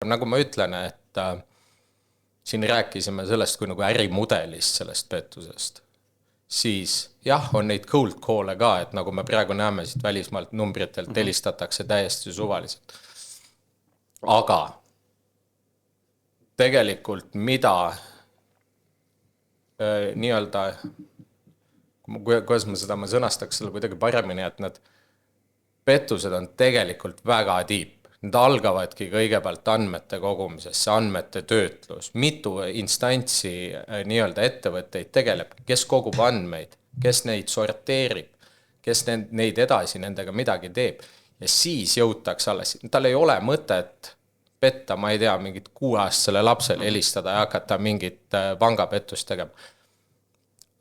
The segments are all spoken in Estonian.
nagu ma ütlen, et siin rääkisime sellest kui nagu ärimudelist sellest pettusest, siis jah, on neid cold call'e ka, et nagu me praegu näeme siit välismaalt numbritelt helistatakse täiesti suvaliselt. Aga tegelikult mida nii-öelda, kuidas ma sõnastaks selle kuidagi paremini, et need pettused on tegelikult väga tiip. Need algavadki kõigepealt andmete kogumisesse, andmete töötlus, mitu instantsi nii-öelda ettevõtteid tegeleb, kes kogub andmeid, kes neid sorteerib, kes neid edasi nendega midagi teeb ja siis jõutakse alles. Tal ei ole mõtet petta, ma ei tea, mingit 6-aastasele lapsele helistada ja hakata mingit pangapettust tegema.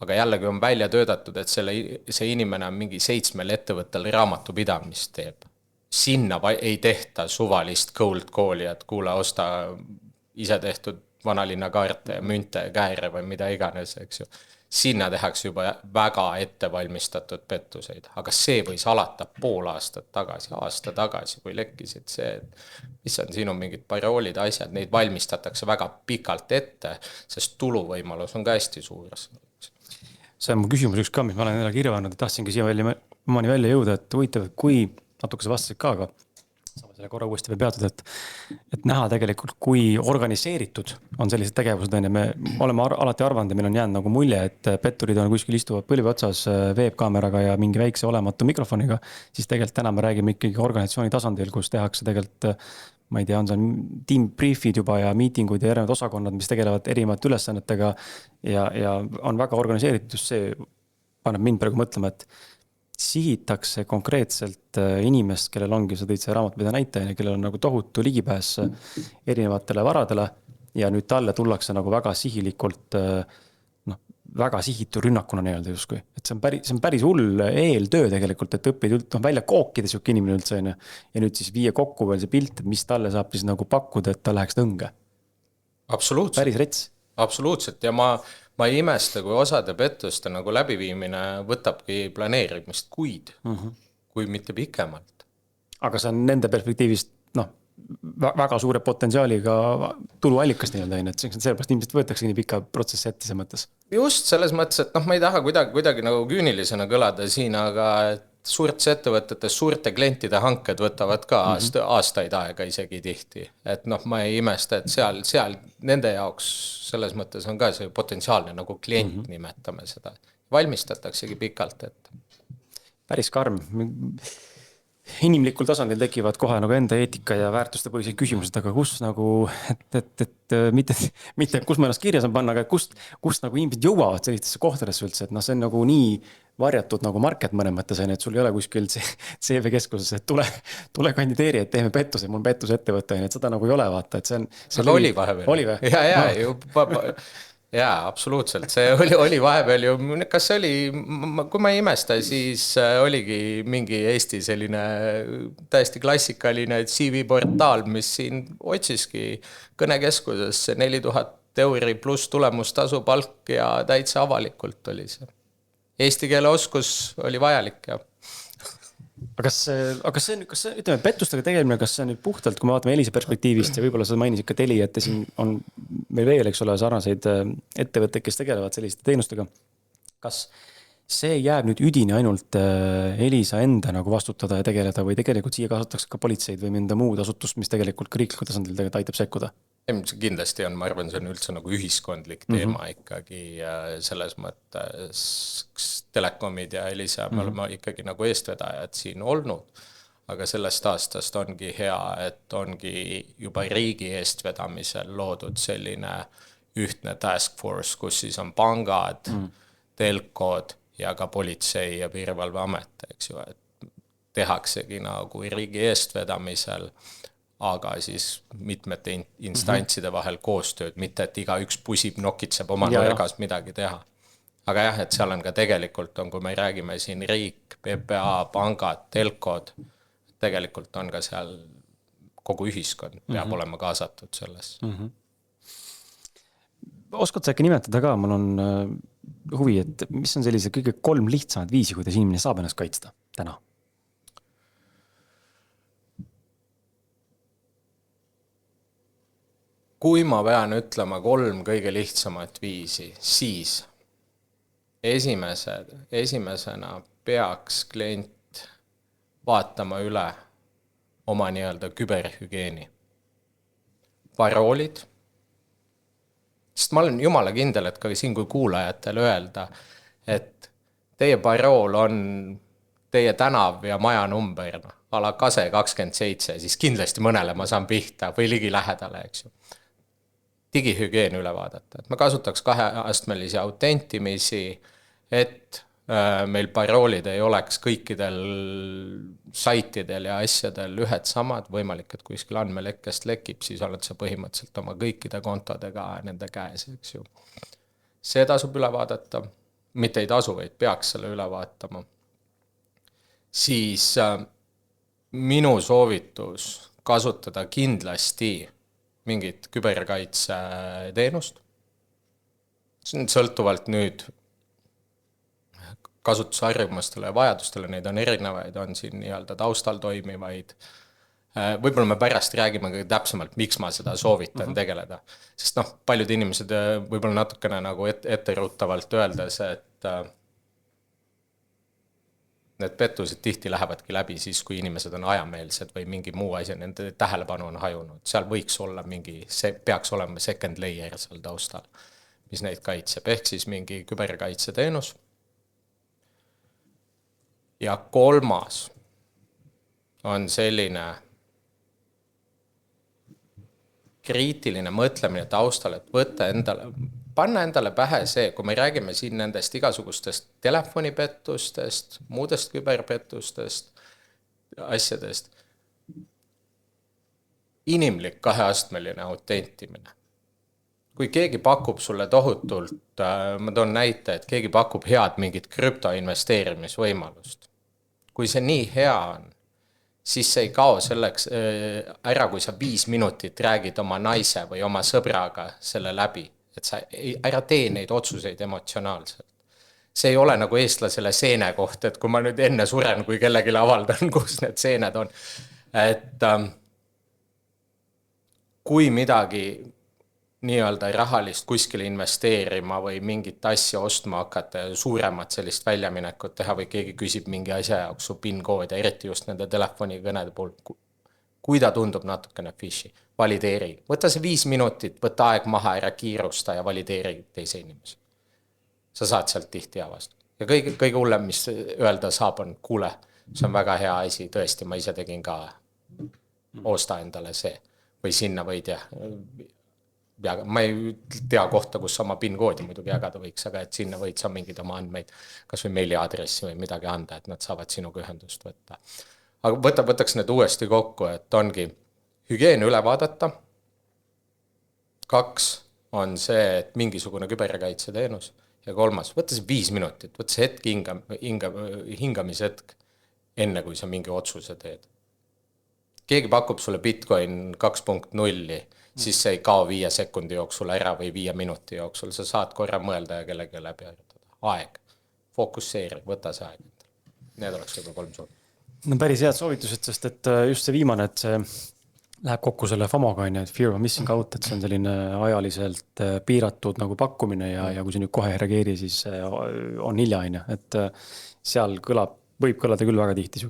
Aga jällegi on välja töötatud, et see inimene on mingi 7 ettevõttel raamatupidamist teeb. Sinna ei tehta suvalist cold call'i, et kuule, osta ise tehtud vanalinna kaarte ja münte ja kääre või mida iganes, eks ju. Sinna tehakse juba väga ettevalmistatud pettuseid, aga see võis alata pool aastat tagasi, aasta tagasi, kui lekkisid see, mis on siin on mingid paroolid, asjad, neid valmistatakse väga pikalt ette, sest tuluvõimalus on ka hästi suur. See on mu küsimus üks ka, mis ma olen jälle kirjavanud, et tahtsingi siia välja jõuda, et huvitav, kui natuke see vastasid ka, aga saame selle korra uuesti veel peatud, et näha tegelikult, kui organiseeritud on sellised tegevused, me oleme alati arvanud ja meil on jäänud nagu mulje, et petturid on kuskil istuvad põlvi otsas veebkaameraga ja mingi väikse olematu mikrofoniga, siis tegelikult täna me räägime ikkagi organisatsiooni tasandil, kus tehakse tegelikult, ma ei tea, on seal team briefid juba ja miitingud ja erinevad osakonnad, mis tegelevad erinevate ülesannetega ja on väga organiseeritud, just see paneb mind praegu mõtlema, et sihitakse konkreetselt inimest, kellel ongi, sa tõid see raamatupida näitaja, kellel on nagu tohutu ligipääs erinevatele varadele ja nüüd talle tullakse nagu väga sihilikult, väga sihitu rünnakuna nii-öelda justkui. Et see on päris hull eeltöö tegelikult, et õppida välja kookida siuke inimene üldse ja nüüd siis viia kokku veel see pilt, mis talle saab siis nagu pakkuda, et ta läheks tõnge. Absoluutselt. Päris rets. Absoluutselt ja ma ei imesta, kui osade pettuste nagu läbiviimine võtabki planeerimist kuid, kui mitte pikemalt. Aga see on nende perspektiivist väga suure potentsiaaliga tuluallikast nii-öelda, et sellepärast inimesed võetakse nii pika protsessi ette see mõttes. Just selles mõttes, et ma ei taha kuidagi nagu küünilisena kõlada siin, aga suurtes ettevõtetes suurte klientide hanked võtavad ka aastaid aega isegi tihti. Et ma ei imesta, et seal nende jaoks selles mõttes on ka see potentsiaalne nagu klient nimetame seda. Valmistataksegi pikalt, et päris karm. Inimlikul tasandil tekivad kohe nagu enda eetika ja väärtuste põhiseid küsimused, aga kus nagu, mitte kus ma ennast kirja saan panna, aga kust nagu inimesed jõuavad sellistesse kohtadesse üldse, et see on nagu nii varjatud nagu market mõne mõttes, et sul ei ole kuskil CV keskuses, et tule kandideeri, et teeme pettuse, mul pettus ettevõte, et seda nagu ei ole vaata, et see on... Aga oli vahepeal. Oli või? Jaa, absoluutselt. See oli vahepeal ju, kas see oli, kui ma ei imesta, siis oligi mingi Eesti selline täiesti klassikaline CV-portaal, mis siin otsiski kõnekeskuses 4000 € pluss tulemustasu palk ja täitsa avalikult oli see. Eesti keele oskus oli vajalik ja Aga kas see, ütleme, pettustega tegelemine, kas see on nüüd puhtalt, kui me vaatame Elisa perspektiivist ja võib-olla sa mainisid ka Teli, et siin on meil veel, eks ole, sarnaseid ettevõtteid, kes tegelevad selliste teenustega. Kas see jääb nüüd üdini ainult Elisa enda nagu vastutada ja tegeleda või tegelikult siia kasutatakse ka politseid või mõnda muud asutust, mis tegelikult ka riiklikul tasandil tegelikult aitab sekkuda? Kindlasti on, ma arvan, see on üldse nagu ühiskondlik teema ikkagi selles mõttes telekomid ja Elisa, me oleme ikkagi nagu eestvedajad siin olnud, aga sellest aastast ongi hea, et ongi juba riigi eestvedamisel loodud selline ühtne task force, kus siis on pangad, telkod ja ka politsei ja piirivalveamet, eks ju, et tehaksegi nagu riigi eestvedamisel, aga siis mitmete instantside vahel koostööd, mitte et iga üks pusib, nokitseb oma nurgas midagi teha. Aga jah, et seal on ka tegelikult on, kui me räägime siin riik, PPA, pangad, telkod, tegelikult on ka seal kogu ühiskond peab olema kaasatud selles. Oskad sa äkki nimetada ka, mul on huvi, et mis on sellise kõige 3 lihtsamad viisi, kuidas inimene saab ennast kaitsta täna? kui ma pean ütlema 3 kõige lihtsamat viisi, siis esimesena peaks klient vaatama üle oma nii-öelda küberhügeeni. Paroolid, sest ma olen jumala kindel, et ka siin kui kuulajatel öelda, et teie parool on teie tänav ja majanumber, a la Kase 27, siis kindlasti mõnele ma saan pihta või ligi lähedale, eks ju. Digihügeen üle vaadata, et ma kasutaks 2-astmelisi autentimisi, et meil paroolid ei oleks kõikidel saitidel ja asjadel ühed samad, võimalik, et kuskil andmelekkest lekib, siis oled sa põhimõtteliselt oma kõikide kontodega nende käes, eks ju. See tasub üle vaadata, mitte ei tasu, vaid peaks selle üle vaatama. Siis minu soovitus kasutada kindlasti mingit küberkaitse teenust. Sõltuvalt nüüd kasutusharjumustele ja vajadustele, neid on erinevaid, on siin nii-öelda taustal toimivaid. Võib-olla me pärast räägime kõige täpsemalt, miks ma seda soovitan tegeleda. Sest paljud inimesed võib-olla natukene nagu etteruttavalt öeldes, et need pettused tihti lähevadki läbi siis, kui inimesed on ajameelsed või mingi muu asja, nende tähelepanu on hajunud. Seal võiks olla peaks olema second layer seal taustal, mis neid kaitseb. Ehk siis mingi küberkaitse teenus. Ja 3. on selline kriitiline mõtlemine taustal, et panna endale pähe see, kui me räägime siin nendest igasugustest telefonipettustest, muudest küberpettustest, asjadest, inimlik 2-astmeline autentimine. Kui keegi pakub sulle tohutult, ma toon näite, et keegi pakub head mingit krüptoinvesteerimisvõimalust. Kui see nii hea on, siis see ei kao selleks ära, kui sa 5 minutit räägid oma naise või oma sõbraga selle läbi, et sa ära tee neid otsuseid emotsionaalselt. See ei ole nagu eestlasele seene koht, et kui ma nüüd enne suren, kui kellelegi avaldan, kus need seened on. Et kui midagi nii-öelda rahalist kuskile investeerima või mingit asja ostma hakata ja suuremat sellist väljaminekut teha või keegi küsib mingi asja jaoks su PIN-koodi, eriti just nende telefonikõnede puhul, kui ta tundub natukene fishy, valideeri. Võta see 5 minutit, võta aeg maha, ära kiirusta ja valideeri teise inimese. Sa saad sealt tihti avast. Ja kõige hullem, mis öelda saab, on kuule, see on väga hea asi, tõesti, ma ise tegin ka osta endale see või sinna võid ma ei tea kohta, kus sama PIN-koodi muidugi jagada võiks, aga et sinna võid sa mingid oma andmeid, kas või meiliaadressi või midagi anda, et nad saavad sinuga ühendust võtta. Aga võtaks need uuesti kokku, et ongi hügeen üle vaadata. 2 on see, et mingisugune küberkaitse teenus ja 3, võtta see 5 minutit, võtta see hetk hingamishetk, enne kui sa mingi otsuse teed. Keegi pakub sulle Bitcoin 2.0, siis see ei kao 5 sekundi jooksul ära või 5 minuti jooksul. Sa saad korra mõelda ja kellegi läbi ajatada. Aeg, fokusseeri, võta see aeg. Need oleks juba 3 soovitust. No päris head soovitused, sest et just see viimane, et see läheb kokku selle FOMO-ga, et fear of missing out, et see on selline ajaliselt piiratud nagu pakkumine ja kui see nüüd kohe ei reageeri, siis on hilja, et seal võib kõlada küll väga tihti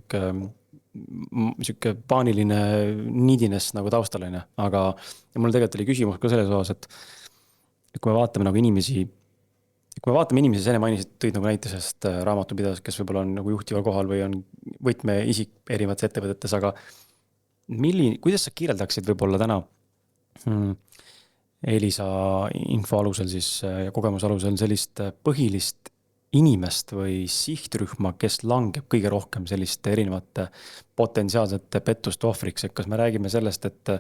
siuke paaniline neediness nagu taustaline, aga ja mul tegelikult oli küsimus ka selles osas, et kui me vaatame nagu inimesi, enne mainisid, tõid nagu näitesest raamatupidajast, kes võib-olla on nagu juhtival kohal või on võtmeisik erinevates ettevõtetes, aga kuidas sa kirjeldaksid võib-olla täna Elisa info alusel siis ja kogemuse alusel sellist põhilist inimest või sihtrühma, kes langeb kõige rohkem selliste erinevate potentsiaalsete pettuste ohvriks, et kas me räägime sellest, et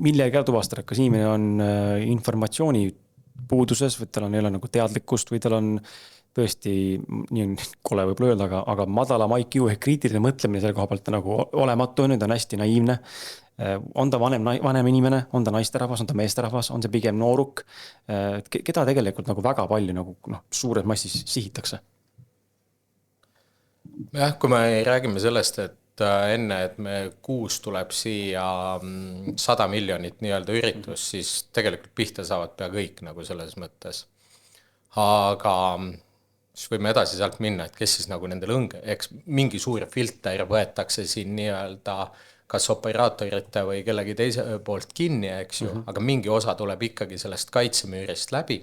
millega tuvastada, kas inimene on informatsiooni puuduses või tal ei ole nagu teadlikkust või tal on tõesti, nii kole võib öelda, aga madalam IQ ehk kriitiline mõtlemine selle koha pealt nagu olematu, nüüd on hästi naiivne. On ta vanem inimene, on ta naisterahvas, on ta meesterahvas, on see pigem nooruk, keda tegelikult nagu väga palju nagu suures massis sihitakse? Jah, kui me räägime sellest, et enne, et me kuus tuleb siia 100 miljonit nii-öelda üritus, siis tegelikult pihta saavad pea kõik nagu selles mõttes. Aga siis võime edasi sealt minna, et kes siis nagu nendel eks mingi suur filter võetakse siin nii-öelda kas operaatorite või kellegi teise poolt kinni, eks ju, aga mingi osa tuleb ikkagi sellest kaitsemüürist läbi.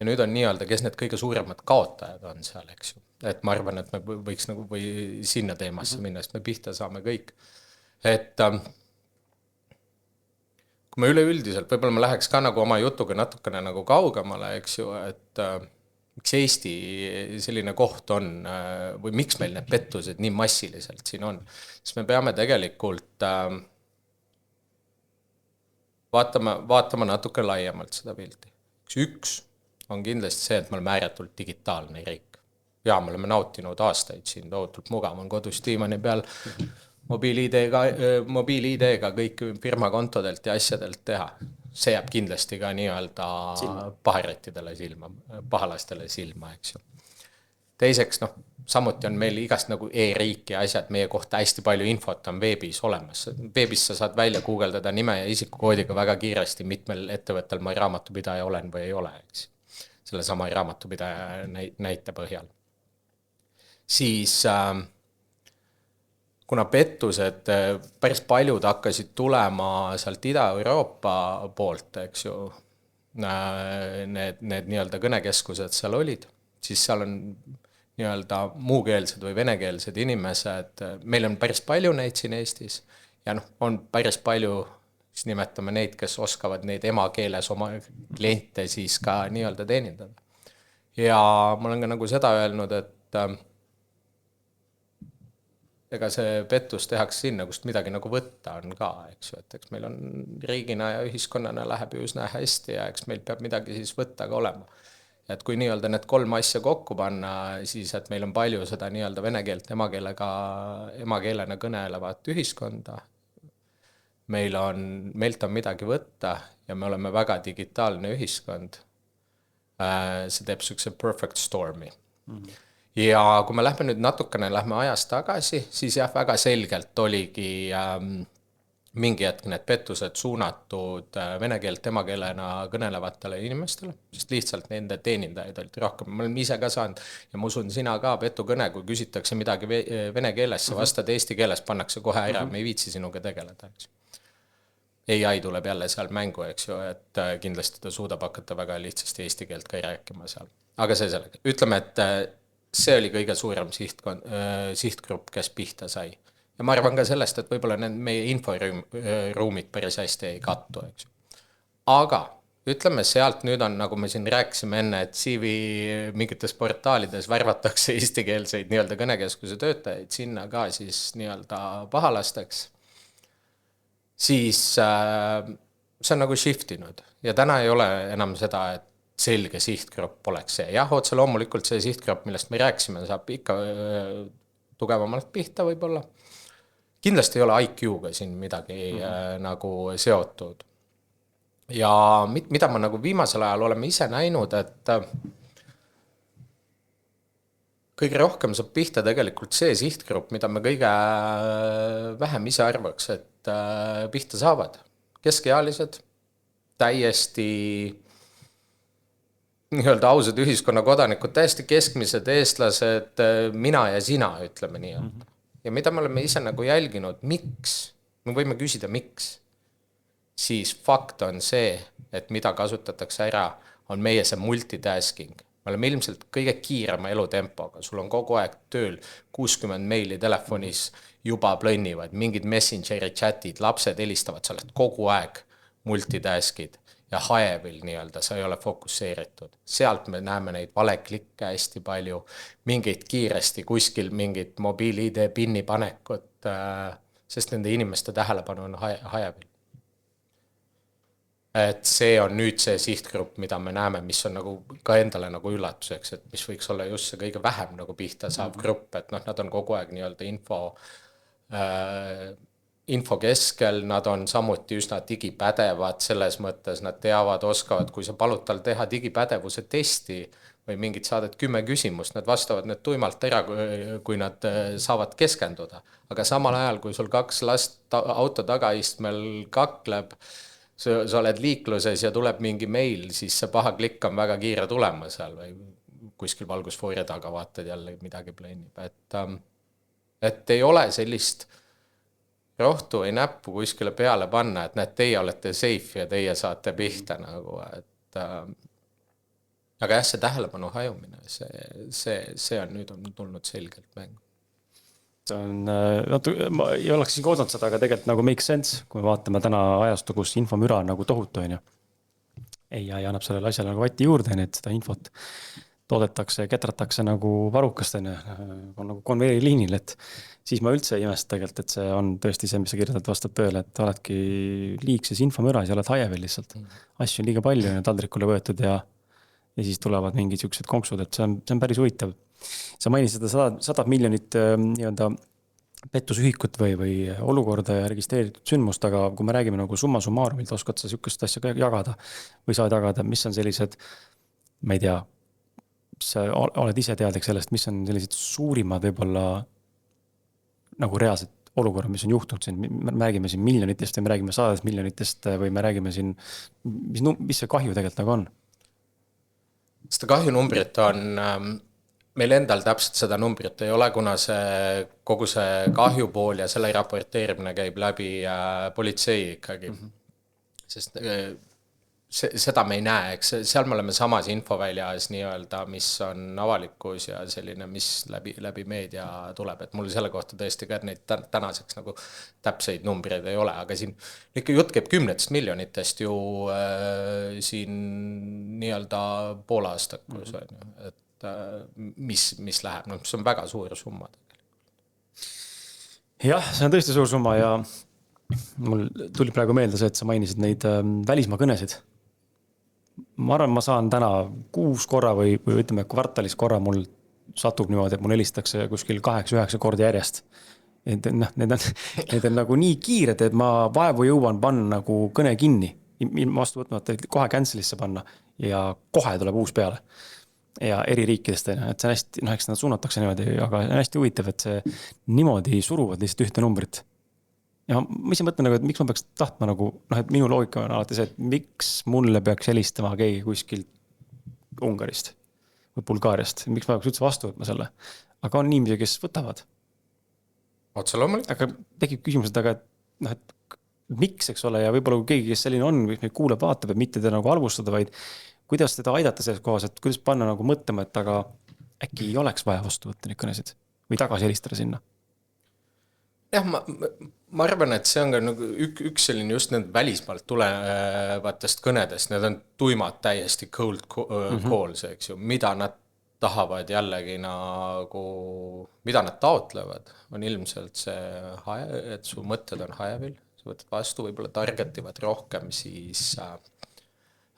Ja nüüd on nii-öelda, kes need kõige suuremad kaotajad on seal, eks ju. Et ma arvan, et me võiks nagu või sinna teemasse minna, sest me pihta saame kõik. Et kui me üleüldiselt, võib-olla ma läheks ka nagu oma jutuga natukene nagu kaugemale, eks ju, et miks Eesti selline koht on või miks meil need pettused nii massiliselt siin on, siis me peame tegelikult vaatama natuke laiemalt seda pilti. Üks on kindlasti see, et me oleme ääretult digitaalne riik. Ja me oleme nautinud aastaid siin, tohutult mugav on kodus diivani peal mobiil-ID-ga kõik firmakontodelt ja asjadelt teha. See jääb kindlasti ka nii-öelda paharettidele silma, pahalastele silma, eks ju. Teiseks, samuti on meil igast nagu e-riik ja asjad, meie kohta hästi palju infot on veebis olemas. Veebis sa saad välja guugeldada nime ja isikukoodiga väga kiiresti, mitmel ettevõttel ma raamatupidaja olen või ei ole, eks. Selle sama raamatupidaja näite põhjal. Siis kuna pettused päris paljud hakkasid tulema sealt Ida-Euroopa poolt, eks ju, need nii-öelda kõnekeskused seal olid, siis seal on nii-öelda muukeelsed või venekeelsed inimesed, meil on päris palju neid siin Eestis ja on päris palju, siis nimetame neid, kes oskavad neid emakeeles oma kliente siis ka nii-öelda teenindada. Ja ma olen ka nagu seda öelnud, et ega see pettus tehakse sinna, kust midagi nagu võtta on ka, eks ju, et eks meil on riigina ja ühiskonnana läheb ju üsna hästi ja eks meil peab midagi siis võtta ka olema. Et kui nii-öelda need 3 asja kokku panna, siis et meil on palju seda nii-öelda vene keelt emakeelena kõnelevat ühiskonda, meilt on midagi võtta ja me oleme väga digitaalne ühiskond, see teeb sükse perfect stormi. Ja kui me lähme nüüd natukene ajas tagasi, siis jah, väga selgelt oligi mingi hetk need pettused suunatud vene keelt emakeelena kõnelevatele inimestele, sest lihtsalt nende teenindajaid olid rohkem. Ma olen ise ka saanud ja ma usun sina ka petukõne, kui küsitakse midagi vene keeles, sa vastad eesti keeles, pannakse kohe ära, me ei viitsi sinuga tegeleda, eks. AI tuleb jälle seal mängu, eks ju, et kindlasti ta suudab hakata väga lihtsasti eesti keelt ka rääkima seal. Aga see sellega. Ütleme, et see oli kõige suurem sihtgrupp, kes pihta sai. Ja ma arvan ka sellest, et võib-olla need meie inforuumid päris hästi ei kattu, eks. Aga ütleme sealt nüüd on, nagu me siin rääkisime enne, et CV mingites portaalides värvatakse eestikeelseid nii-öelda kõnekeskuse töötajaid sinna ka siis nii-öelda pahalasteks. Siis see on nagu shiftinud ja täna ei ole enam seda, et selge sihtgrupp oleks see. Jah, otse loomulikult see sihtgrupp, millest me rääksime, saab ikka tugevamalt pihta võib-olla. Kindlasti ei ole IQ-ga siin midagi nagu seotud. Ja mida ma nagu viimasel ajal oleme ise näinud, et kõige rohkem saab pihta tegelikult see sihtgrupp, mida me kõige vähem ise arvaks, et pihta saavad. Keskealised, täiesti nii-öelda ausad ühiskonna kodanikud, täiesti keskmised eestlased, mina ja sina, ütleme nii. Ja mida me oleme ise nagu jälginud, miks, me võime küsida miks, siis fakt on see, et mida kasutatakse ära, on meie see multitasking. Me oleme ilmselt kõige kiirema elutempoga, sul on kogu aeg tööl 60 meili telefonis juba plõnnivad, mingid messengeri chatid, lapsed helistavad, sa oled kogu aeg multitaskid ja haevil nii-öelda, sa ei ole fokusseeritud. Sealt me näeme neid valeklikke hästi palju, mingeid kiiresti kuskil mingit mobiil-ID pinni panekut, sest nende inimeste tähelepanu on haevil. Et see on nüüd see sihtgrupp, mida me näeme, mis on nagu ka endale nagu üllatuseks, et mis võiks olla just see kõige vähem nagu pihta saab grupp, et nad on kogu aeg nii-öelda info keskel, nad on samuti üsna digipädevad, selles mõttes nad teavad, oskavad, kui sa palud tal teha digipädevuse testi, või mingid saadad 10 küsimust, nad vastavad need tuimalt ära, kui nad saavad keskenduda. Aga samal ajal, kui sul 2 last auto tagaistmel kakleb, sa oled liikluses ja tuleb mingi meil, siis see paha klikk on väga kiire tulema seal või kuskil valgusfoori taga vaatad jälle midagi plennib. Et ei ole sellist rohtu või näppu kuskile peale panna, et näed, teie olete safe ja teie saate pihta nagu, et aga jah, see tähelepanu hajumine, see on nüüd on tulnud selgelt mängu. See on, ma ei oleks siin oodanud seda, aga tegelikult nagu make sense, kui me vaatame täna ajastu, kus infomüra on nagu tohutu, on ju. AI annab sellele asjale nagu vatti juurde, et seda infot toodetakse ja ketratakse nagu varukast, on nagu konveeriliinil, et siis ma üldse ei imesta tegelikult, et see on tõesti see, mis sa kirjeldad, vastab tõele, et oledki liigses infomüras ja oled haievel lihtsalt. Asju on liiga palju ja taldrikule võetud ja siis tulevad mingid siuksed konksud, et see on päris huvitav. Sa mainisid seda 100 miljonit nii-öelda pettusühikut või olukorda ja registreeritud sündmust, aga kui me räägime nagu summa summarumilt, oskad sa sihukest asja jagada või saad jagada, mis on sellised, ma ei tea, sa oled ise teadlik sellest, mis on sellised suurimad võib-olla nagu reaalsed olukorrad, mis on juhtunud siin, me räägime siin miljonitest või me räägime 100 miljonitest või me räägime siin, mis see kahju tegelikult nagu on? Seda kahjunumbrit on, meil endal täpselt seda numbrit ei ole, kuna see kogu see kahjupool ja selle raporteerimine käib läbi politsei ikkagi. Sest seda me ei näe, eks seal me oleme samas infoväljas nii-öelda, mis on avalikkus ja selline, mis läbi meedia tuleb, et mul selle kohta tõesti ka neid tänaseks nagu täpseid numbreid ei ole, aga siin ikka jutt käib 10 miljonitest ju siin nii-öelda poolaastakus on ju, et mis läheb, mis on väga suur summa. Jah, see on tõesti suur summa ja mul tuli praegu meelde see, et sa mainisid neid välismaa kõnesid. Ma arvan, ma saan täna 6 korra või ütleme kvartalis korra mul satub niimoodi, et mul helistatakse kuskil 8-9 korda järjest. Need on nagu nii kiired, et ma vaevu jõuan panna nagu kõne kinni. Vastu võtmata, et kohe cancelisse panna ja kohe tuleb uus peale. Ja eri riikidest, et see on hästi, eks nad suunatakse niimoodi, aga on hästi huvitav, et see niimoodi suruvad lihtsalt ühte numbrit. Ja ma ise mõtlen nagu, et miks ma peaks tahtma nagu, et minu loogika on alati see, et miks mulle peaks helistama keegi kuskil Ungarist või Bulgaariast, miks ma peaks üldse vastu võtma selle. Aga on inimesi, kes võtavad. Otse loomulikult. Aga tekib küsimus, et miks, eks ole, ja võib-olla kui keegi, kes selline on, mis meid kuuleb, vaatab, et mitte teda nagu halvustada, vaid kuidas teda aidata selles kohas, et kuidas panna nagu mõtlema, et aga äkki ei oleks vaja vastu võtta neid kõnesid või tagasi helistada sinna. Jah, ma arvan, et see on ka nagu üks selline just need välismaalt tulevatest kõnedest, need on tuimad täiesti cold calls, eks ju, mida nad tahavad jällegi nagu, mida nad taotlevad, on ilmselt see, et su mõtted on hajevil, sa võtad vastu, võib-olla targetivad rohkem siis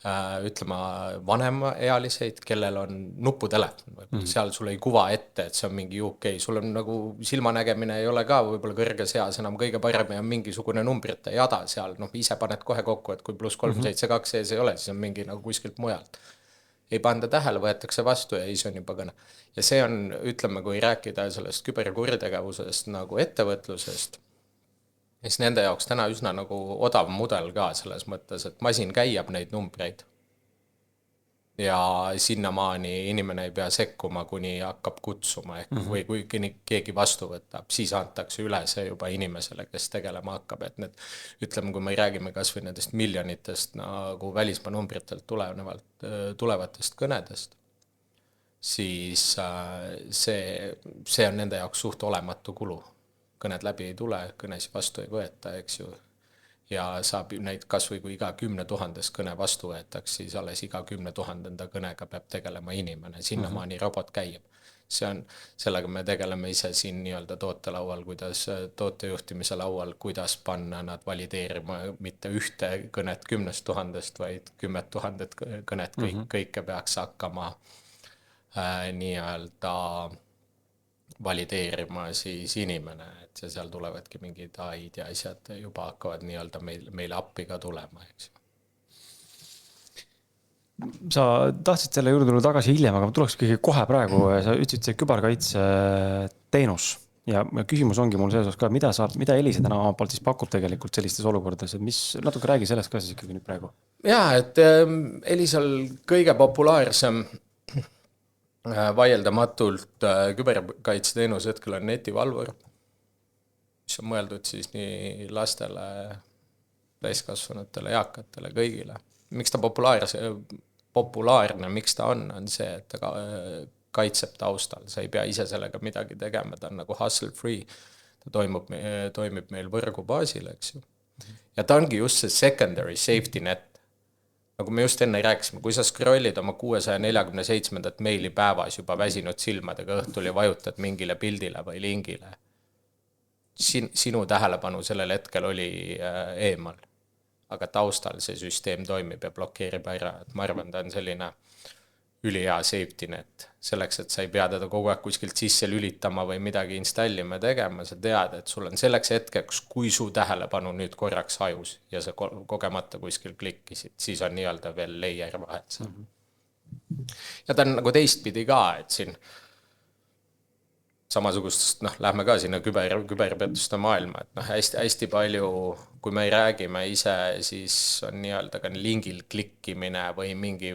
ütlema vanemaealiseid, kellel on nuputelefon, seal sul ei kuva ette, et see on mingi UK, sul on nagu silmanägemine ei ole ka võib-olla kõrges eas enam kõige parem ja mingisugune numbrite jada seal, ise paned kohe kokku, et kui +372 sees ei ole, siis on mingi nagu kuskilt mujalt. Ei panda tähele, võetakse vastu ja siis on juba kõne. Ja see on, ütleme, kui rääkida sellest küberkuritegevusest nagu ettevõtlusest, siis nende jaoks täna üsna nagu odav mudel ka selles mõttes, et masin käiab neid numbreid ja sinnamaani inimene ei pea sekkuma, kuni hakkab kutsuma ehk või kui keegi vastu võtab, siis antakse üle see juba inimesele, kes tegelema hakkab, et need, ütleme, kui me räägime kas või nendest miljonitest nagu välismaa numbritelt tulevatest kõnedest, siis see on nende jaoks suht olematu kulu. Kõned läbi ei tule, kõnesi vastu ei võeta, eks ju. Ja saab neid kas või kui iga 10 000 kõne vastu võetaks, siis alles iga 10 000 kõnega peab tegelema inimene, sinnamaani robot käib. See on, sellega me tegeleme ise siin nii-öelda tootelaual, kuidas tootejuhtimise laual, kuidas panna nad valideerima mitte ühte kõnet 10 000, vaid 10 000 kõnet kõike peaks hakkama nii-öelda valideerima siis inimene, et seal tulevadki mingid AI-d ja asjad juba hakkavad nii-öelda meile appi ka tulema, eks ju. sa tahtsid selle juurde tulla tagasi hiljem, aga ma tuleks ikkagi kohe praegu, sa ütlesid see küberkaitse teenus ja küsimus ongi mul selles osas ka, mida Elisa täna oma poolt siis pakub tegelikult sellistes olukordades, et mis, natuke räägi sellest ka siis ikkagi nüüd praegu. Jaa, et Elisal kõige populaarsem vaieldamatult küberkaitse teenus hetkel on netivalvur, mis on mõeldud siis nii lastele, täiskasvanutele, eakatele, kõigile. Miks ta populaarne, miks ta on see, et ta kaitseb taustal, sa ei pea ise sellega midagi tegema, ta on nagu hustle free, ta toimib meil võrgu baasil, eks ju. Ja ta ongi just see secondary safety net. Nagu me just enne rääkisime, kui sa scrollid oma 647. meili päevas juba väsinud silmadega õhtul ja vajutad mingile pildile või lingile, sinu tähelepanu sellel hetkel oli eemal. Aga taustal see süsteem toimib ja blokeerib ära, et ma arvan, ta on selline ülihea safety net. Selleks, et sa ei pea teda kogu aeg kuskilt sisse lülitama või midagi installima tegema, sa tead, et sul on selleks hetkeks, kui su tähelepanu nüüd korraks hajus ja sa kogemata kuskil klikkisid, siis on nii-öelda veel layer vahet seal. Ja ta on nagu teistpidi ka, et siin samasugust, lähme ka sinna küberpettuste maailma, et hästi palju, kui me räägime ise, siis on nii-öelda ka lingil klikkimine või mingi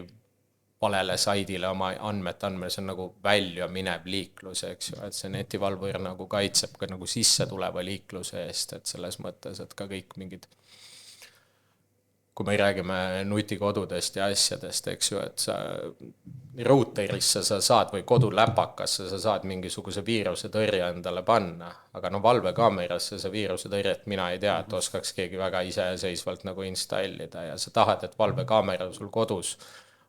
valele saidile oma andmed andmine, see on nagu välja minev liiklus, eks ju, et see netivalvur nagu kaitseb ka nagu sisse tuleva liikluse eest, et selles mõttes, et ka kõik mingid, kui me räägime nutikodudest ja asjadest, eks ju, et sa routerisse sa saad või koduläpakasse sa saad mingisuguse viiruse tõrje endale panna, aga valvekaamerasse see viiruse tõrjet mina ei tea, et oskaks keegi väga iseseisvalt nagu installida ja sa tahad, et valvekaamera sul kodus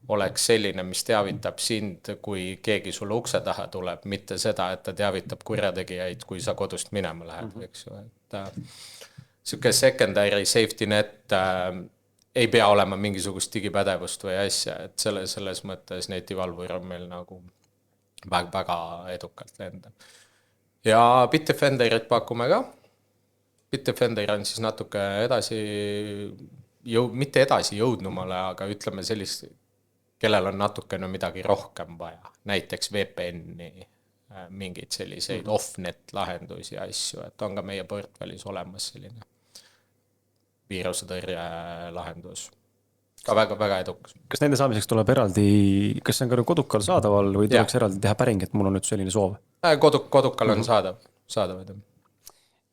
oleks selline, mis teavitab sind, kui keegi sulle ukse taha tuleb, mitte seda, et ta teavitab kurjategijaid, kui sa kodust minema lähed, eks ju, et siuke secondary safety net ei pea olema mingisugust digipädevust või asja, et selles mõttes netivalvur on meil nagu väga edukalt lendab. Ja Bitdefenderit pakume ka. Bitdefender on siis natuke mitte edasi jõudnumale, aga ütleme sellist, kellel on natukene midagi rohkem vaja, näiteks VPN-i, mingeid selliseid off-net lahendusi ja asju, et on ka meie portfellis olemas selline viirusetõrje lahendus. Ka väga edukas. Kas nende saamiseks tuleb eraldi, kas see on ka kodukal saadaval või tuleks eraldi teha päring, et mul on nüüd selline soov? Kodukal on saadav.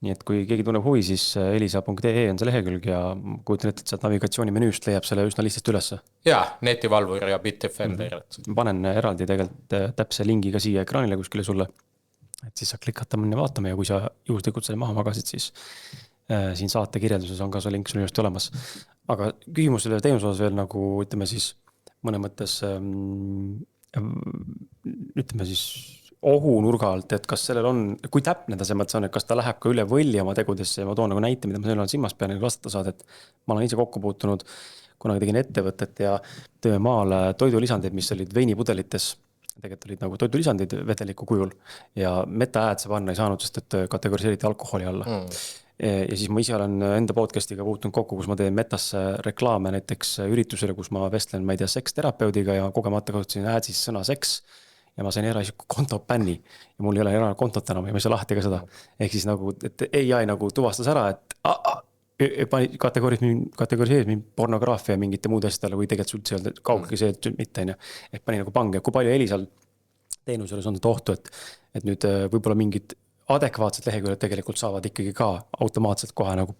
Nii et kui keegi tunneb huvi, siis elisa.ee on see lehekülg ja kujutan ette, et sealt navigatsioonimenüüst leiab selle üsna lihtsalt ülesse. Jaa, netivalvur ja Bitdefender. Ma panen eraldi tegelikult täpse lingi ka siia ekraanile kuskile sulle, et siis sa klikata minna vaatama ja kui sa juhuslikult selle maha magasid, siis siin saate kirjelduses on ka see link sul just olemas. Aga küsimus selle teenuse osas veel nagu, ütleme siis, mõne mõttes, ütleme siis ohunurga alt, et kas sellel on, kui täpne ta see mõttes on, et kas ta läheb ka üle võlli oma tegudesse ja ma toon nagu näite, mida ma sellel on silmas pean vastata saada, et ma olen ise kokku puutunud, kunagi tegin ettevõtet ja tõime maale toidulisandid, mis olid veinipudelites, tegelikult olid nagu toidulisandid vedeliku kujul ja meta-äädse panna ei saanud, sest et kategoriseeriti alkoholi alla. Ja siis ma ise olen enda podcastiga puutunud kokku, kus ma teen metasse reklaame näiteks üritusele, kus ma vestlen, ma ei tea, seksterapeudiga ja kogemata kasutasin äädsis sõna seks ja ma sain eraisiku konto bänni ja mul ei ole erakontot enam ja ma ei saa lahti ka seda. Ehk siis nagu, et AI nagu tuvastas ära, et kategoriseeris mind pornograafia mingite muude asjadele või tegelikult üldse öelda kaugegi see, et mitte, ehk pani nagu pange, kui palju Elisal teenusele on seda ohtu, et nüüd võib-olla mingid adekvaatsed leheküljed tegelikult saavad ikkagi ka automaatselt kohe nagu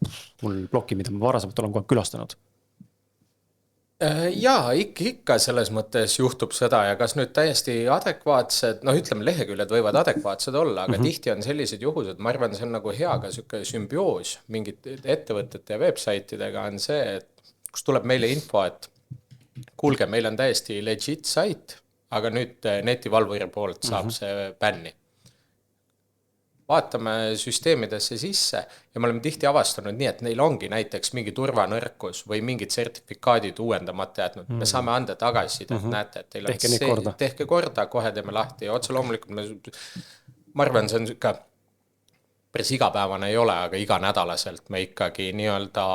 mul bloki, mida ma varasemalt olen kohe külastanud. Jaa, ikka selles mõttes juhtub seda ja kas nüüd täiesti adekvaatsed, ütleme leheküljed võivad adekvaatsed olla, aga tihti on sellised juhused, ma arvan, see on nagu hea ka selline sümbioos mingite ettevõtete ja websaitidega on see, et kus tuleb meile info, et kuulge, meil on täiesti legit sait, aga nüüd netivalvuri poolt saab see bänni. Vaatame süsteemidesse sisse ja me oleme tihti avastanud nii, et neil ongi näiteks mingi turvanõrkus või mingid sertifikaadid uuendamata jätnud. Me saame anda tagasi, et näete, et teil on tehke korda, kohe teeme lahti ja otse loomulikult ma arvan, see on ka päris igapäevane ei ole, aga iganädalaselt me ikkagi nii-öelda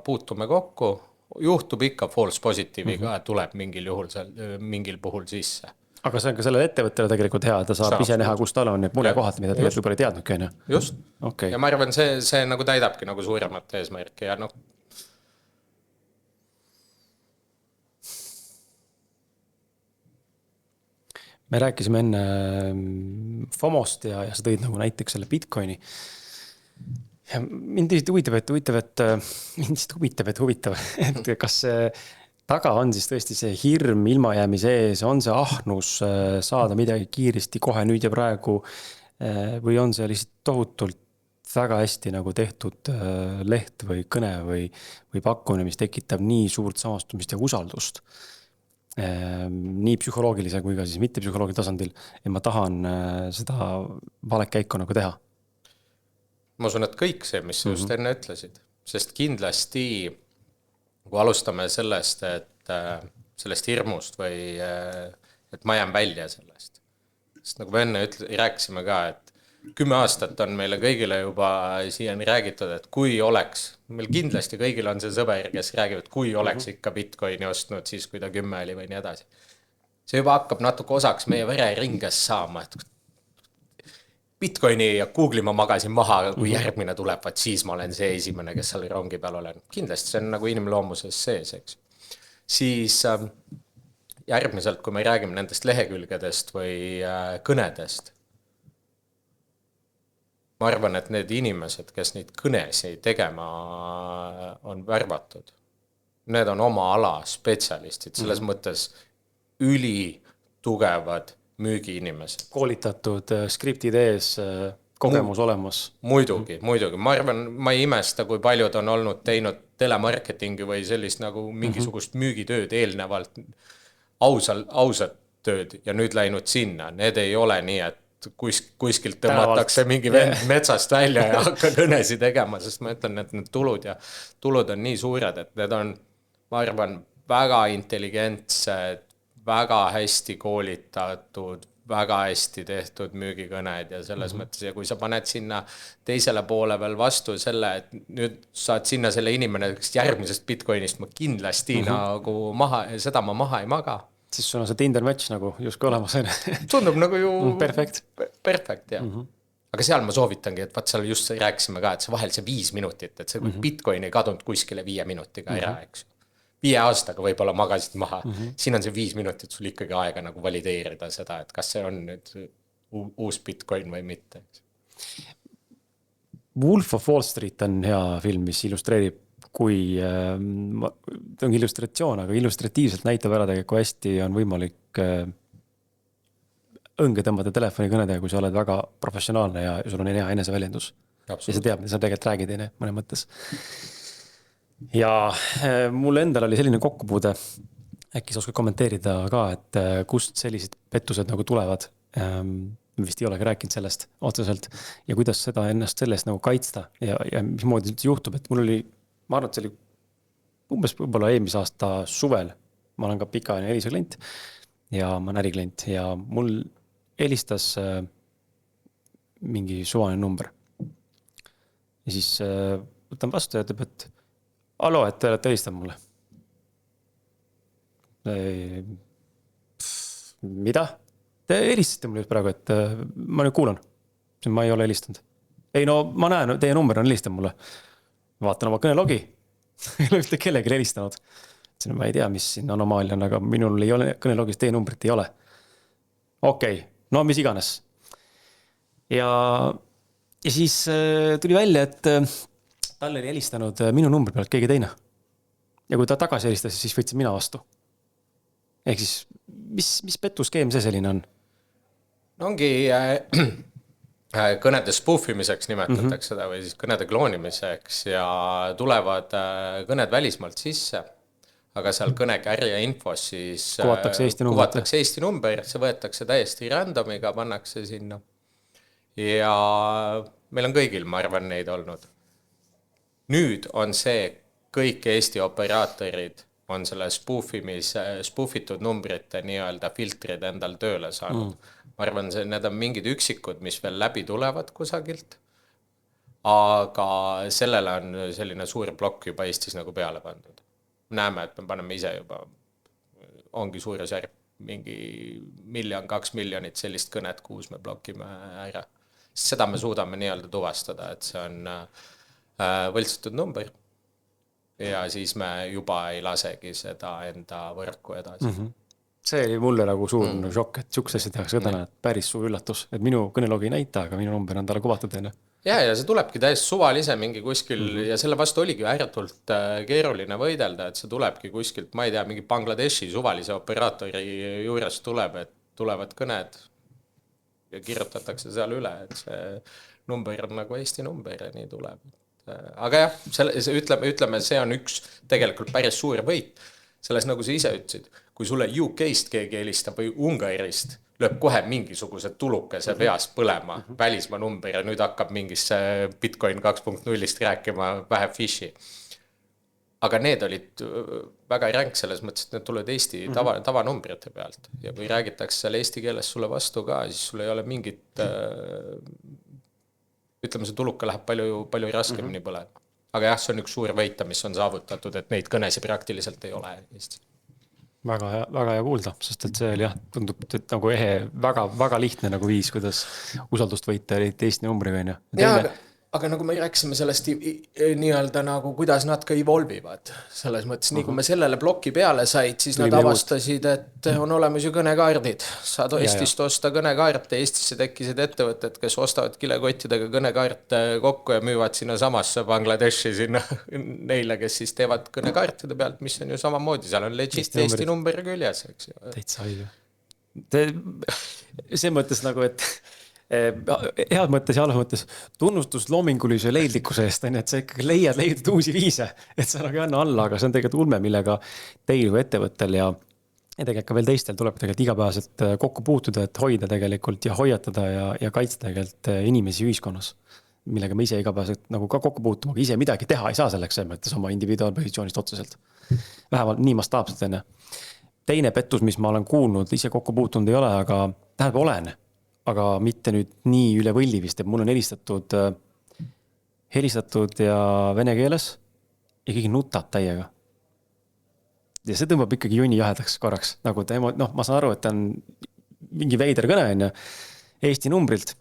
puutume kokku, juhtub ikka false positiiviga, tuleb mingil juhul seal, mingil puhul sisse. Aga see on ka sellele ettevõttele tegelikult hea, ta saab ise näha, kus tal on need murekohad, mida tegelikult võib-olla ei teadnudki, on ju. Just. Okay. Ja ma arvan, see nagu täidabki nagu suuremat eesmärki ja noh. Me rääkisime enne FOMOst ja sa tõid nagu näiteks selle Bitcoini. Ja mind huvitav, et kas taga on siis tõesti see hirm ilmajäämise ees, on see ahnus saada midagi kiiresti kohe nüüd ja praegu või on see lihtsalt tohutult väga hästi nagu tehtud leht või kõne või pakkumine, mis tekitab nii suurt samastumist ja usaldust nii psühholoogilise kui ka siis mitte psühholoogi tasandil, et ma tahan seda valekäiku nagu teha. Ma usun, et kõik see, mis just enne ütlesid, sest kindlasti kui alustame sellest, et sellest hirmust või et ma jään välja sellest. Sest nagu me enne rääkisime ka, et 10 aastat on meile kõigile juba siiani räägitud, et kui oleks, meil kindlasti kõigil on see sõber, kes räägib, et kui oleks ikka Bitcoini ostnud siis, kui ta 10 oli või nii edasi. See juba hakkab natuke osaks meie vereringes saama, et Bitcoini ja Google'i ma magasin maha, kui järgmine tuleb, vaat siis ma olen see esimene, kes seal rongi peal olen. Kindlasti see on nagu inimloomuses sees, eks. Siis järgmiselt, kui me räägime nendest lehekülgedest või kõnedest, ma arvan, et need inimesed, kes neid kõnesi tegema on värvatud, need on oma ala spetsialistid, selles mõttes ülitugevad müügiinimesed. Koolitatud skriptid ees, kogemus olemas. Muidugi. Ma arvan, ma ei imesta, kui paljud on olnud teinud telemarketingi või sellist nagu mingisugust müügitööd eelnevalt, ausat tööd ja nüüd läinud sinna. Need ei ole nii, et kuskilt tõmmatakse mingi vend metsast välja ja hakka kõnesi tegema, sest ma ütlen, et need tulud on nii suured, et need on, ma arvan, väga intelligentsed, väga hästi koolitatud, väga hästi tehtud müügikõned ja selles mõttes, ja kui sa paned sinna teisele poole veel vastu selle, et nüüd saad sinna selle inimene järgmisest Bitcoinist ma kindlasti nagu seda ma maha ei maga. Siis sul on see Tinder match nagu justkui olemas. Tundub nagu ju perfekt, jah. Aga seal ma soovitangi, et vaat seal just rääkisime ka, et see vahel see 5 minutit, et see Bitcoin ei kadunud kuskile 5 minutiga ära, eks. 5 aastaga võib-olla magasid maha. Siin on see 5 minutit sul ikkagi aega nagu valideerida seda, et kas see on nüüd uus Bitcoin või mitte. Wolf of Wall Street on hea film, mis illustreerib kui ta on illustratsioon, aga illustratiivselt näitab ära tegelikult, kui hästi on võimalik õnge tõmmata telefonikõnedega, kui sa oled väga professionaalne ja sul on hea eneseväljendus. Ja sa teab, mida sa tegelikult räägid mõne mõttes. Ja mul endal oli selline kokkupuude, äkki sa oskad kommenteerida ka, et kust sellised pettused nagu tulevad. Me vist ei olegi rääkinud sellest otseselt ja kuidas seda ennast sellest nagu kaitsta ja mismoodi juhtub, et mul oli ma arvan, et see oli umbes võib-olla eelmise aasta suvel. Ma olen ka pikaajaline Elisa klient ja ma olen äriklient ja mul helistas mingi suvaline number. Ja siis võtan vastu ja ütleb, et hallo, et te olete helistanud mulle. Mida? Te helistasite mulle just praegu, et ma nüüd kuulan. Ma ei ole helistanud. Ei no, ma näen, teie number on helistanud mulle. Vaatan oma kõnelogi. Ei ole ühte kellegi helistanud. Ma ei tea, mis siin anomaalia on, aga minul ei ole kõnelogis teie numbrit ei ole. Okei, no mis iganes. Ja siis tuli välja, et tal oli helistanud minu numbri pealt keegi teine. Ja kui ta tagasi helistas, siis võtsin mina vastu. Ehk siis, mis pettuskeem see selline on? No ongi kõnede spoofimiseks nimetatakse seda või siis kõnede kloonimiseks ja tulevad kõned välismaalt sisse, aga seal kõnekärje infos siis kuvatakse Eesti number, see võetakse täiesti randomiga, pannakse sinna ja meil on kõigil, ma arvan, neid olnud. Nüüd on see, kõik Eesti operaatorid on selle spoofitud numbrite nii-öelda filtrid endal tööle saanud. Ma arvan, need on mingid üksikud, mis veel läbi tulevad kusagilt, aga sellele on selline suur plokk juba Eestis nagu peale pandud. näeme, et me paneme ise juba, ongi suurusjärk mingi 1-2 miljonit sellist kõnet, kuus me blokime ära. Seda me suudame nii-öelda tuvastada, et see on võltsitud number ja siis me juba ei lasegi seda enda võrku edasi. See oli mulle nagu suur šokk, et siukse asja tehakse ka täna, et päris suur üllatus, et minu kõnelogi ei näita, aga minu number on talle kuvatud enne. Ja see tulebki täiesti suvalise mingi kuskil ja selle vastu oligi ääretult keeruline võidelda, et see tulebki kuskilt, ma ei tea, mingi Bangladeshi suvalise operaatori juures tuleb, et tulevad kõned ja kirjutatakse seal üle, et see number on nagu Eesti number ja nii tuleb. Aga jah, ütleme, see on üks tegelikult päris suur võit. Selles nagu sa ise ütlesid, kui sulle UK-st keegi helistab või Ungarist, lööb kohe mingisugused tulukese peas põlema, välismaa number ja nüüd hakkab mingisse Bitcoin 2.0-st rääkima vähe fishi. Aga need olid väga ränk selles mõttes, et need tulevad Eesti tavanumbrite pealt. Ja kui räägitakse seal eesti keeles sulle vastu ka, siis sul ei ole mingit, ütleme, see tuluka läheb palju raskemini põlema. Aga jah, see on üks suur võita, mis on saavutatud, et neid kõnesi praktiliselt ei ole Eestis. Väga hea kuulda, sest et see oli jah, tundub et nagu väga lihtne nagu viis, kuidas usaldust võita Eesti numbriga. Ja, aga nagu me rääkisime sellest nii-öelda nagu, kuidas nad ka evolvivad. Selles mõttes, nii kui me sellele ploki peale said, siis nad avastasid, et on olemas ju kõnekaardid. Saad Eestist osta kõnekaarte, Eestisse tekkisid ettevõtted, kes ostavad kilekottidega kõnekaarte kokku ja müüvad sinna samasse Bangladeshi sinna neile, kes siis teevad kõnekaartide pealt, mis on ju samamoodi, seal on legit Eesti number küljes, eks ju. Täitsa õige. See mõttes nagu, et head mõttes ja halvas mõttes tunnustus loomingulise leidlikkuse eest, et sa ikkagi leiad uusi viise, et sa nagu ei anna alla, aga see on tegelikult ulme, millega teil või ettevõttel ja tegelikult ka veel teistel tuleb tegelikult igapäevaselt kokku puutuda, et hoida tegelikult ja hoiatada ja kaitsta tegelikult inimesi ühiskonnas, millega me ise igapäevaselt nagu ka kokku puutuma, aga ise midagi teha ei saa selleks, mõttes oma individuaalpositsioonist otseselt. Vähemalt nii mastaapselt enne. Teine pettus, mis ma olen kuulnud, ise kokku puutunud ei ole, aga tähendab olen. Aga mitte nüüd nii üle võlli vist, et mul on helistatud ja vene keeles ja keegi nutab täiega. Ja see tõmbab ikkagi junni jahedaks korraks, nagu ta ma saan aru, et ta on mingi veider kõne on Eesti numbrilt,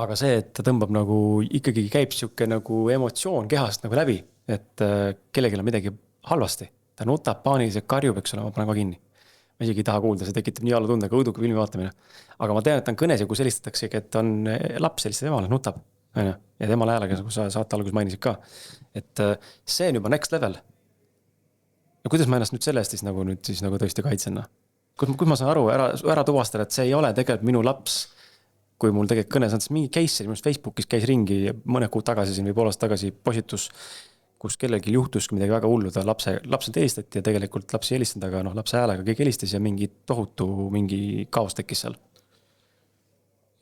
aga see, et ta tõmbab nagu ikkagi käib siuke nagu emotsioon kehast nagu läbi, et kellelgi on midagi halvasti, ta nutab paaniliselt karjub, eks ole, ma panen ka kinni. Ma isegi ei taha kuulda, see tekitab nii alla tunde, kui õuduka filmi vaatamine. Aga ma tean, et ta on kõnes ja kus helistatakse, et on laps helistab emale, nutab. Ja temale häälega, kui sa saate alguses mainisid ka. Et see on juba next level. Ja kuidas ma ennast nüüd selle eest siis nagu tõesti kaitsenna? Kus ma saan aru, ära tuvastada, et see ei ole tegelikult minu laps, kui mul tegelikult kõnes on mingi case, minust Facebookis käis ringi mõne kuud tagasi, või poolest tagasi positus, kus kellelgi juhtuski midagi väga hullu, ta lapsed helistati ja tegelikult lapsi helistanud, aga lapse häälega keegi helistas ja mingi tohutu mingi kaos tekkis seal.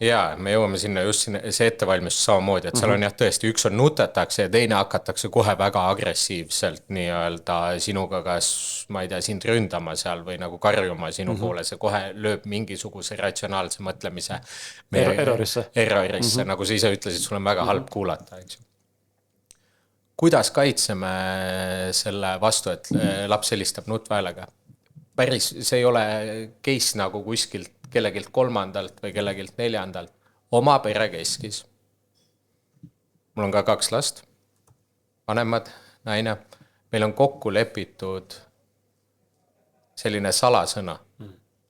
Jaa, me jõuame sinna just see ettevalmistus samamoodi, et seal on jah tõesti, üks on nutetakse ja teine hakatakse kohe väga agressiivselt nii-öelda sinuga kas, ma ei tea, sind ründama seal või nagu karjuma sinu poole, see kohe lööb mingisuguse ratsionaalse mõtlemise errorisse, nagu sa ise ütlesid, sul on väga halb kuulata, eks ju. Kuidas kaitseme selle vastu, et laps helistab nutväälega? Päris, see ei ole case nagu kuskilt kellegilt kolmandalt või kellegilt neljandalt. Oma pere keskis. Mul on ka 2 last, vanemad, naine. Meil on kokku lepitud selline salasõna,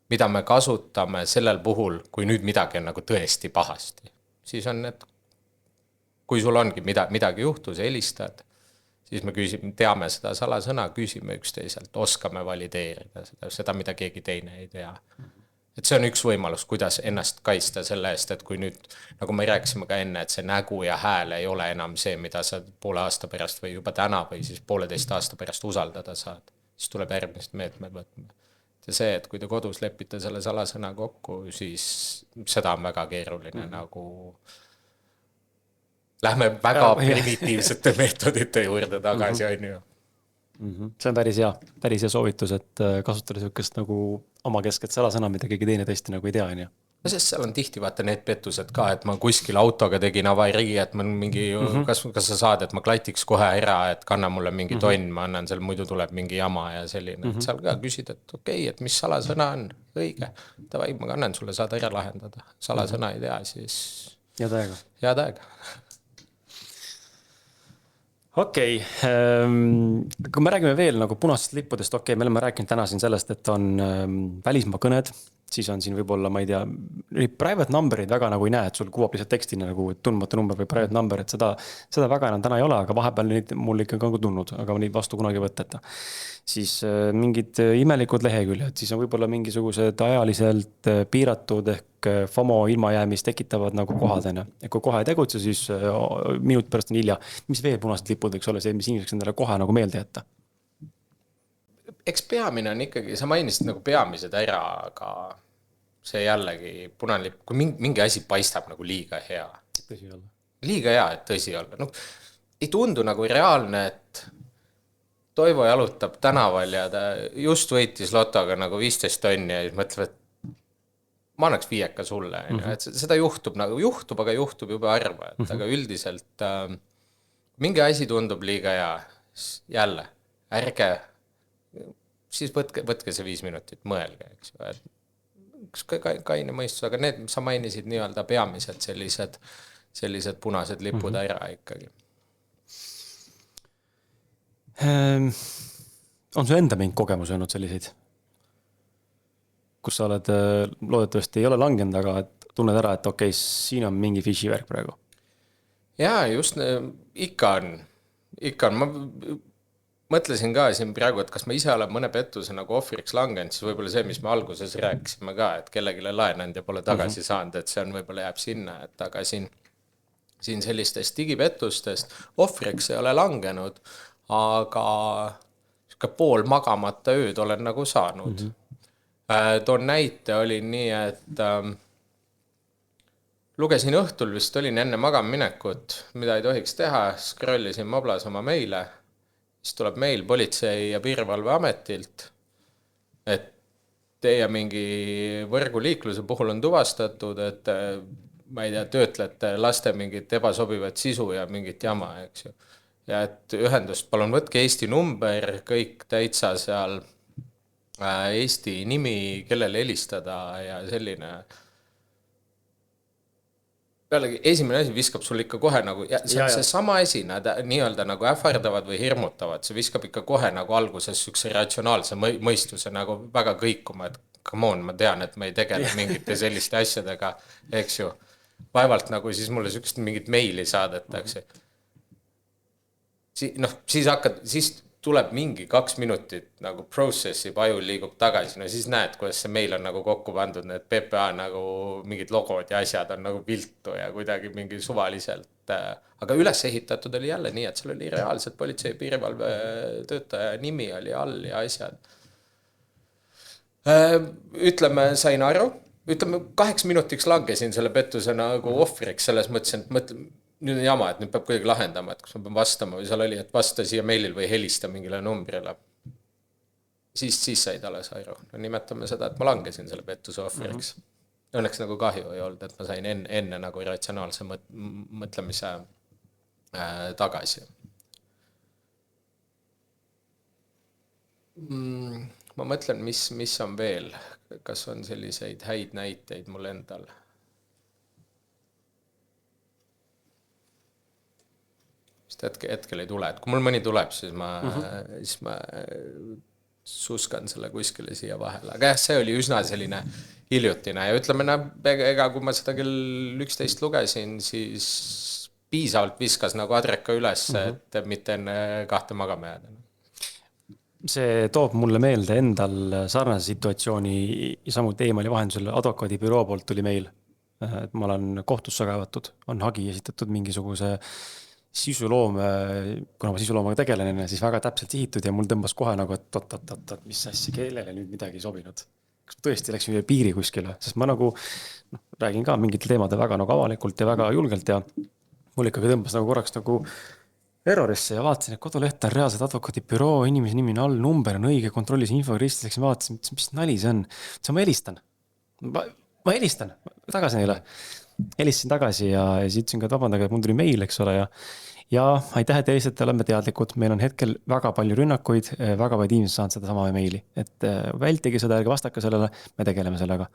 mida me kasutame sellel puhul, kui nüüd midagi on nagu tõesti pahasti. Siis on need kui sul ongi midagi juhtus, helistad, siis me teame seda salasõna, küsime üksteiselt, oskame valideerida seda, mida keegi teine ei tea. Et see on üks võimalus, kuidas ennast kaitsta selle eest, et kui nüüd, nagu me rääkisime ka enne, et see nägu ja hääl ei ole enam see, mida sa poole aasta pärast või juba täna või siis 1,5 aasta pärast usaldada saad, siis tuleb järgmist meetmed võtma. Ja see, et kui te kodus lepite selle salasõna kokku, siis seda on väga keeruline nagu... Lähme väga primitiivsete meetodite juurde tagasi, on ju. See on päris hea soovitus, et kasutada sellist nagu omakesket salasõna, mida keegi teine tõesti nagu ei tea, on ju. sest seal on tihti vaata need pettused ka, et ma kuskil autoga tegin avarii, et ma mingi, kas sa saad, et ma klatiks kohe ära, et kanna mulle mingi tonn, ma annan seal, muidu tuleb mingi jama ja selline, et seal ka küsid, et okei, et mis salasõna on, õige, davai, ma kannan sulle, saad ära lahendada, salasõna ei tea, siis Head aega. head aega. Okei, kui me räägime veel nagu punastest lippudest, okei, me oleme rääkinud täna siin sellest, et on välismaa kõned, siis on siin võib-olla, ma ei tea, private number'id väga nagu ei näe, et sul kuvab lihtsalt tekstina nagu tundmatu number või private number, et seda väga enam täna ei ole, aga vahepeal neid mul ikka on tulnud, aga neid vastu kunagi võtteta. Siis mingid imelikud leheküljed, siis on võib-olla mingisugused ajaliselt piiratud ehk FOMO ilmajäämist tekitavad nagu kohad, on. Ja kui kohe ei tegutse, siis minut pärast on hilja. Mis veel punased lipud võiks olla see, mis inimeseks endale kohe nagu meelde jätta? Eks peamine on ikkagi, sa mainisid nagu peamised ära, aga see jällegi punane lipp, kui mingi asi paistab nagu liiga hea. Tõsi olla. Liiga hea, et tõsi olla. No, ei tundu nagu reaalne, et Toivo jalutab tänaval ja ta just võitis lotoga nagu 15 tonni ja siis mõtleb, et ma annaks 5 sulle. Et seda juhtub, aga juhtub juba harva. Aga üldiselt mingi asi tundub liiga hea. Jälle, ärge, siis võtke see 5 minutit, mõelge, eks ju. Üks kaine mõistus, aga need, sa mainisid nii-öelda peamised sellised punased lipud ära ikkagi. On su enda mingi kogemus olnud selliseid, kus sa oled, loodetavasti ei ole langenud, aga tunned ära, et okei, siin on mingi fishi värk praegu? Jaa, just ikka on. Ma mõtlesin ka siin praegu, et kas ma ise olen mõne pettuse nagu ohvriks langenud, siis võib-olla see, mis me alguses rääkisime ka, et kellegile laenanud ja pole tagasi saanud, et see on võib-olla jääb sinna, et aga siin sellistest digipettustest ohvriks ei ole langenud, aga pool magamata ööd olen nagu saanud. Toon näite, oli nii, et lugesin õhtul, vist olin enne magamaminekut, mida ei tohiks teha, scrollisin Moblas oma meile, siis tuleb meil Politsei- ja Piirivalveametilt, et teie mingi võrguliikluse puhul on tuvastatud, et ma ei tea, töötlete laste mingit ebasobivat sisu ja mingit jama, eks ju. Ja et ühendust, palun võtke Eesti number, kõik täitsa seal Eesti nimi, kellele helistada ja selline. Pealegi esimene asi viskab sul ikka kohe nagu, see sama asi, nad nii-öelda nagu ähvardavad või hirmutavad, see viskab ikka kohe nagu alguses sükse ratsionaalse mõistuse nagu väga kõikuma, et come on, ma tean, et ma ei tegele mingite selliste asjadega, eks ju. Vaevalt nagu siis mulle sükest mingit meili saadetakse. Siis tuleb mingi 2 minutit nagu processi, aju liigub tagasi, no siis näed, kuidas see meil on nagu kokku pandud, need PPA nagu mingid logod ja asjad on nagu viltu ja kuidagi mingi suvaliselt, aga üles ehitatud oli jälle nii, et seal oli reaalselt Politsei- ja Piirivalve töötaja nimi oli all ja asjad. Ütleme, sain aru, 8 minutiks langesin selle pettuse nagu ohvriks, selles mõttes, et nüüd on jama, et nüüd peab kuidagi lahendama, et kas ma pean vastama või seal oli, et vasta siia meilil või helista mingile numbrile. Siis said alles aru. No, nimetame seda, et ma langesin selle pettuse ohvriks. Õnneks nagu kahju ei olnud, et ma sain enne nagu ratsionaalse mõtlemise tagasi. Ma mõtlen, mis on veel, kas on selliseid häid näiteid mul endal. Hetkel ei tule, et kui mul mõni tuleb, siis ma suskan selle kuskile siia vahele. Aga jah, see oli üsna selline hiljutine ja ütleme, ega kui ma seda kell 11 lugesin, siis piisavalt viskas nagu adreka üles, et mitte enne 2 magama jääda. See toob mulle meelde endal sarnase situatsiooni ja samuti e-maili vahendusel advokaadibüroo poolt tuli meil. Et ma olen kohtusse kaevatud, on hagi esitatud mingisuguse sisuloome, kuna ma sisuloomega tegelen, siis väga täpselt sihitud ja mul tõmbas kohe nagu, et mis asja, kellele nüüd midagi sobinud. Kas tõesti läks üle piiri kuskile, sest ma nagu räägin ka mingitel teemadel väga nagu avalikult ja väga julgelt ja mul ikkagi tõmbas nagu korraks nagu errorisse ja vaatasin, et koduleht on reaalselt advokaadibüroo, inimese nimi on all, number on õige, kontrollis info, ristis läksin vaatasin, mis nali see on. See ma helistan. ma helistan tagasi neile. Helistasin tagasi ja siis ütlesin ka, et vabandage, et mul tuli meil, eks ole, ja aitäh, et helistate, oleme teadlikud, meil on hetkel väga palju rünnakuid, väga palju inimesed saanud seda sama meili, et vältige seda, ärge vastake sellele, me tegeleme sellega,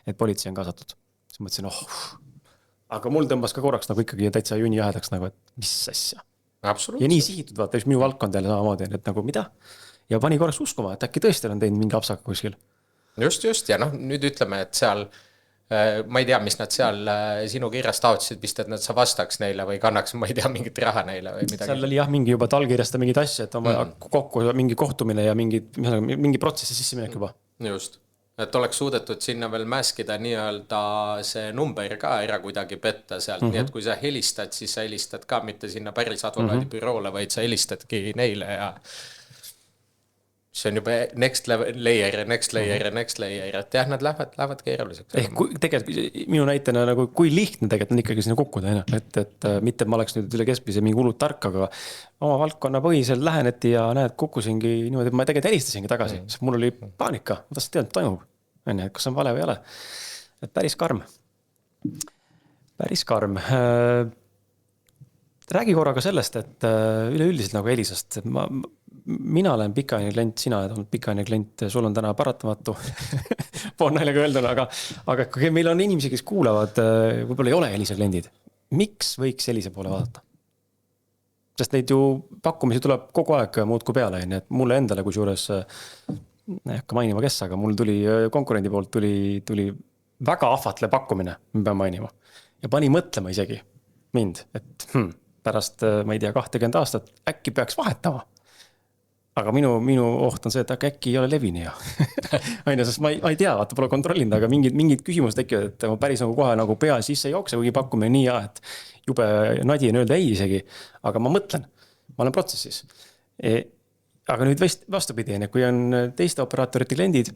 et politsei on kaasatud. Siis mõtlesin, aga mul tõmbas ka korraks nagu ikkagi täitsa junni jahedaks nagu, et mis asja. Ja nii sihitud, vaata, just minu valdkond jälle samamoodi, et nagu mida? Ja pani korraks uskuma, et äkki tõesti on teinud mingi apsaka kuskil. Just, ja noh, nüüd ütleme, et seal ma ei tea, mis nad seal sinu kirjas taotlesid vist, et nad sa vastaks neile või kannaks, ma ei tea, mingit raha neile või midagi. Seal oli jah, mingi juba talkirjasta mingid asju, et on vaja kokku mingi kohtumine ja mingi protsessi sisse minek juba. Just, et oleks suudetud sinna veel mäskida nii-öelda see number ka ära kuidagi petta sealt, nii et kui sa helistad, siis sa helistad ka mitte sinna päris advokaadibüroole, vaid sa helistadki neile ja see on juba next layer, et jah, nad lähevad keeruliseks. Tegelikult minu näitena nagu kui lihtne tegelikult on ikkagi sinna kukkuda, et mitte ma oleks nüüd üle keskmise mingi hullud tark, aga oma valdkonna põhiselt läheneti ja näed, kukkusingi niimoodi, et ma tegelikult helistasingi tagasi, sest mul oli paanika, ma tahtsin teada, toimub, et kas on vale või ei ole. Et päris karm. Räägi korraga sellest, et üleüldiselt nagu Elisast, et mina olen pikaajaline klient, sina oled olnud pikaajaline klient, sul on täna paratamatu pool naljaga öelduna, aga kui meil on inimesi, kes kuulavad, võib-olla ei ole Elisa kliendid, miks võiks Elisa poole vaadata? Sest neid ju pakkumisi tuleb kogu aeg muudku peale, et mulle endale, kui suures, ei hakka mainima kes, aga mul tuli konkurendi poolt tuli väga ahvatle pakkumine, ma pean mainima, ja pani mõtlema isegi mind, et pärast, ma ei tea, 20 aastat äkki peaks vahetama. Aga minu oht on see, et äkki ei ole levini ja sest ma ei tea, vaata pole kontrollinud, aga mingid küsimused tekivad, et ma päris nagu kohe nagu pea sisse jookse, kuigi pakkume nii ja, et jube nadi on öelda ei isegi, aga ma mõtlen, ma olen protsessis. Aga nüüd vastupidi, kui on teiste operaatorite kliendid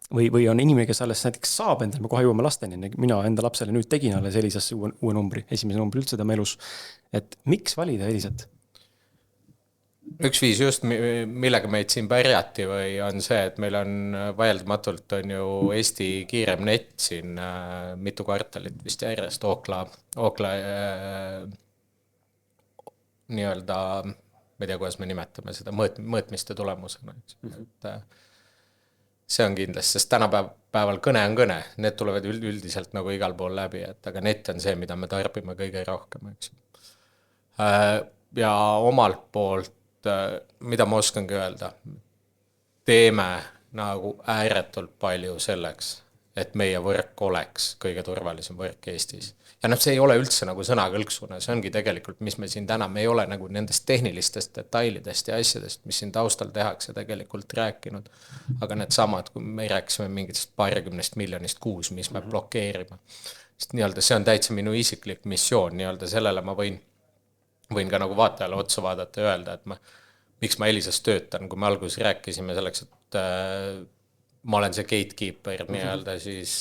või on inimene, kes alles näiteks saab endal, me kohe jõuame lasteni, mina enda lapsele nüüd tegin alles Elisasse uue numbri, esimese numbri üldse tema elus, et miks valida Elisat? Üks viis just, millega meid siin pärjati või on see, et meil on vaieldamatult on ju Eesti kiirem net siin mitu kvartalit vist järjest Ookla nii-öelda, ma ei tea, kuidas me nimetame seda mõõtmiste tulemusena. Et see on kindlasti, sest tänapäeval kõne on kõne, need tulevad üldiselt nagu igal pool läbi, et aga net on see, mida me tarbime kõige rohkem, eks. Ja omalt poolt mida ma oskangi öelda, teeme nagu ääretult palju selleks, et meie võrk oleks kõige turvalisem võrk Eestis. Ja see ei ole üldse nagu sõnakõlksuna, see ongi tegelikult, mis me siin täna, me ei ole nagu nendest tehnilistest detailidest ja asjadest, mis siin taustal tehakse tegelikult rääkinud, aga need samad, kui me rääkisime mingitest 20 miljonist kuus, mis me blokeerime. Sest nii-öelda see on täitsa minu isiklik missioon, nii-öelda sellele ma võin ka nagu vaatajale otsa vaadata ja öelda, et miks ma Elisas töötan, kui me alguses rääkisime selleks, et ma olen see gatekeeper nii-öelda siis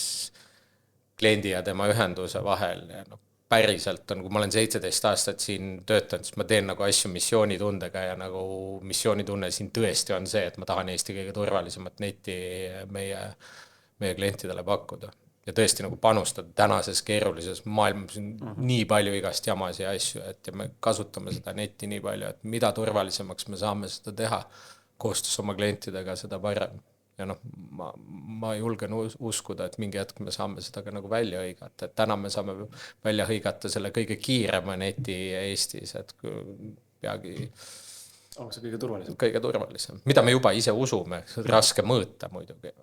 kliendi ja tema ühenduse vahel ja päriselt on, kui ma olen 17 aastat siin töötanud, siis ma teen nagu asju missioonitundega ja nagu missioonitunne siin tõesti on see, et ma tahan Eesti kõige turvalisemat neti meie klientidele pakkuda. Ja tõesti nagu panustada tänases keerulises maailmas nii palju igast jamasid ja asju, et ja me kasutame seda netti nii palju, et mida turvalisemaks me saame seda teha koostöös oma klientidega, seda parem. Ja ma julgen uskuda, et mingi hetk me saame seda ka nagu välja hõigata, et täna me saame välja hõigata selle kõige kiirema neti Eestis, et peagi on see kõige turvalisem. Mida me juba ise usume, raske mõõta muidugi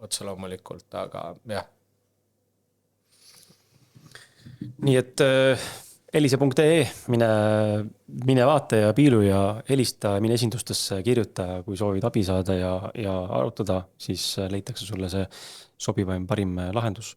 otse loomulikult, aga jah. Nii et elisa.ee, mine vaata ja piilu ja helista, mine esindustesse, kirjuta, kui soovid abi saada ja arutada, siis leitakse sulle see sobivaim parim lahendus.